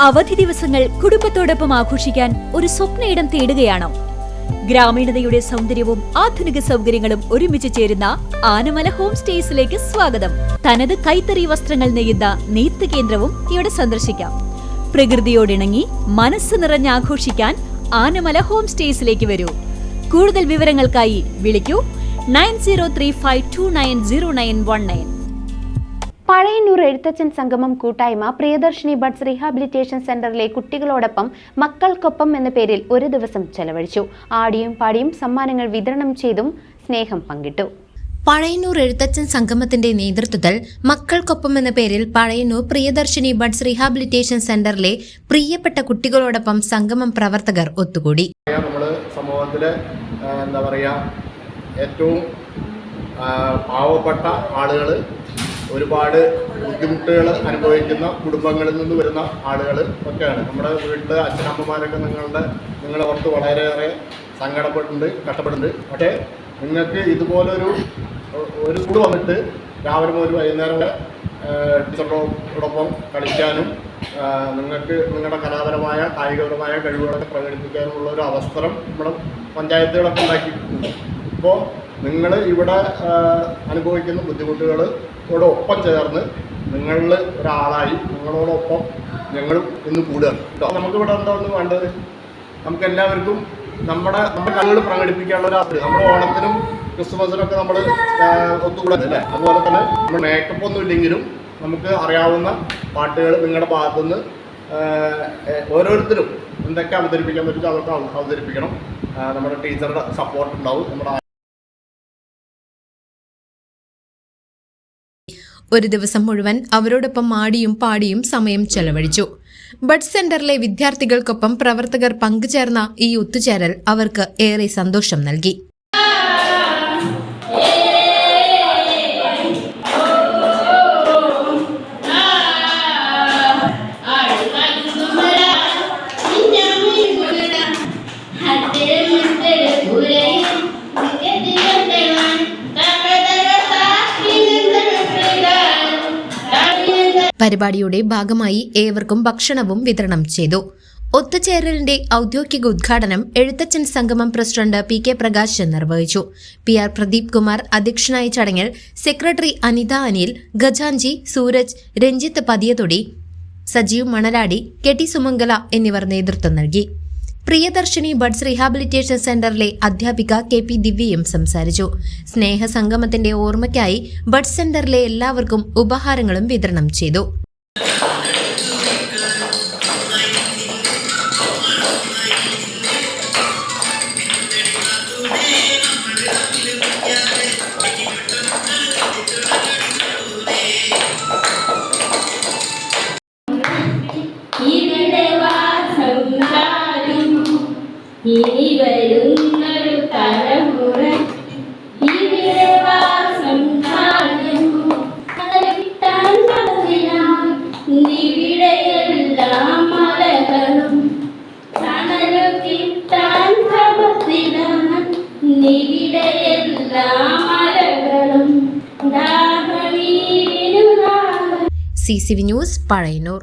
അവധി ദിവസങ്ങൾ കുടുംബത്തോടൊപ്പം ആഘോഷിക്കാൻ ഒരു സ്വപ്നയിടം തേടുകയാണോ? ഗ്രാമീണതയുടെ സൗന്ദര്യവും ആധുനിക സൗകര്യങ്ങളും ഒരുമിച്ച് ചേരുന്ന ആനമല ഹോം സ്റ്റേസിലേക്ക് സ്വാഗതം. തനത് കൈത്തറി വസ്ത്രങ്ങൾ നെയ്യുന്ന നെയ്ത്ത് കേന്ദ്രവും ഇവിടെ സന്ദർശിക്കാം. പ്രകൃതിയോടിണങ്ങി മനസ്സ് നിറഞ്ഞ് ആഘോഷിക്കാൻ ആനമല ഹോം സ്റ്റേസിലേക്ക് വരൂ. കൂടുതൽ വിവരങ്ങൾക്കായി വിളിക്കൂ 9035290919. പഴയന്നൂർ എഴുത്തച്ഛൻ സംഗമം കൂട്ടായ്മ പ്രിയദർശിനി ബഡ്സ് റീഹാബിലിറ്റേഷൻ സെന്ററിലെ കുട്ടികളോടൊപ്പം മക്കൾക്കൊപ്പം എന്ന പേരിൽ ഒരു ദിവസം ചെലവഴിച്ചു. ആടിയും പാടിയും സമ്മാനങ്ങൾ വിതരണം ചെയ്തും സ്നേഹം പങ്കിട്ടു. പഴയന്നൂർ എഴുത്തച്ഛൻ സംഗമത്തിന്റെ നേതൃത്വത്തിൽ മക്കൾക്കൊപ്പം എന്ന പേരിൽ പഴയന്നൂർ പ്രിയദർശിനി ബഡ്സ് റീഹാബിലിറ്റേഷൻ സെന്ററിലെ പ്രിയപ്പെട്ട കുട്ടികളോടൊപ്പം സംഗമം പ്രവർത്തകർ ഒത്തുകൂടി. നമ്മുടെ സമൂഹത്തിലെ ഏറ്റവും പാവപ്പെട്ട ആളുകൾ, ഒരുപാട് ബുദ്ധിമുട്ടുകൾ അനുഭവിക്കുന്ന കുടുംബങ്ങളിൽ നിന്ന് വരുന്ന ആളുകൾ ഒക്കെയാണ്. നമ്മുടെ വീട്ടിലെ അച്ഛനമ്മമാരൊക്കെ നിങ്ങളെ ഓർത്ത് വളരെയേറെ സങ്കടപ്പെട്ടിട്ടുണ്ട്, കഷ്ടപ്പെടുന്നുണ്ട്. പക്ഷേ നിങ്ങൾക്ക് ഇതുപോലൊരു കൂട് വന്നിട്ട് രാവിലെ മുതൽ വൈകുന്നേരം വരെ ടീച്ചറോടൊപ്പം കളിക്കാനും നിങ്ങൾക്ക് നിങ്ങളുടെ കലാപരമായ കായികപരമായ കഴിവുകളൊക്കെ പ്രകടിപ്പിക്കാനുമുള്ള ഒരു അവസരം നമ്മുടെ പഞ്ചായത്തുകളൊക്കെ ഉണ്ടാക്കിയിട്ടുണ്ട്. ഇപ്പോൾ നിങ്ങൾ ഇവിടെ അനുഭവിക്കുന്ന ബുദ്ധിമുട്ടുകളോടൊപ്പം ചേർന്ന് നിങ്ങളിൽ ഒരാളായി നിങ്ങളോടൊപ്പം ഞങ്ങളും ഇന്ന് കൂടുകയാണ് കേട്ടോ. നമുക്കിവിടെ എന്താണ് വേണ്ടത്? നമുക്ക് എല്ലാവർക്കും നമ്മുടെ കഴിവുകൾ പ്രകടിപ്പിക്കാനുള്ള ഒരു അവസരം. നമ്മുടെ ഓണത്തിനും ക്രിസ്മസിനൊക്കെ നമ്മൾ ഒത്തുകൂടുന്നത് അല്ലേ? അതുപോലെ തന്നെ നമ്മൾ മേക്കപ്പ് ഒന്നും ഇല്ലെങ്കിലും നമുക്ക് അറിയാവുന്ന പാട്ടുകൾ നിങ്ങളുടെ ഭാഗത്തുനിന്ന് ഓരോരുത്തരും എന്തൊക്കെ അവതരിപ്പിക്കാൻ പറ്റും അതൊക്കെ അവതരിപ്പിക്കണം. നമ്മുടെ ടീച്ചറുടെ സപ്പോർട്ട് ഉണ്ടാവും. നമ്മുടെ ഒരു ദിവസം മുഴുവൻ അവരോടൊപ്പം ആടിയും പാടിയും സമയം ചെലവഴിച്ചു. ബഡ് സെന്ററിലെ വിദ്യാർത്ഥികൾക്കൊപ്പം പ്രവർത്തകർ പങ്കുചേർന്ന ഈ ഒത്തുചേരൽ അവർക്ക് ഏറെ സന്തോഷം നൽകി. പരിപാടിയുടെ ഭാഗമായി ഏവർക്കും ഭക്ഷണവും വിതരണം ചെയ്തു. ഒത്തുചേരലിന്റെ ഔദ്യോഗിക ഉദ്ഘാടനം എഴുത്തച്ഛൻ സംഗമം പ്രസിഡന്റ് പി കെ പ്രകാശ് നിർവഹിച്ചു. PR പ്രദീപ് കുമാർ അധ്യക്ഷനായ ചടങ്ങിൽ സെക്രട്ടറി അനിത അനിൽ, ഖജാൻജി സൂരജ്, രഞ്ജിത്ത് പതിയതൊടി, സജീവ് മണലാടി, KT സുമംഗല എന്നിവർ നേതൃത്വം നൽകി. പ്രിയദർശിനി ബഡ്സ് റീഹാബിലിറ്റേഷൻ സെന്ററിലെ അധ്യാപിക KP ദിവ്യയും സംസാരിച്ചു. സ്നേഹസംഗമത്തിന്റെ ഓർമ്മയ്ക്കായി ബഡ്സ് സെന്ററിലെ എല്ലാവർക്കും ഉപഹാരങ്ങളും വിതരണം ചെയ്തു. ഇനി വരുന്നൊരു തലമുറ നിവിടെയെല്ലാം മലകളും തണലു കിട്ടാൻ തപസിലാണ് നിവിടെയെല്ലാം മലകളും CCV ന്യൂസ് പഴയന്നൂർ.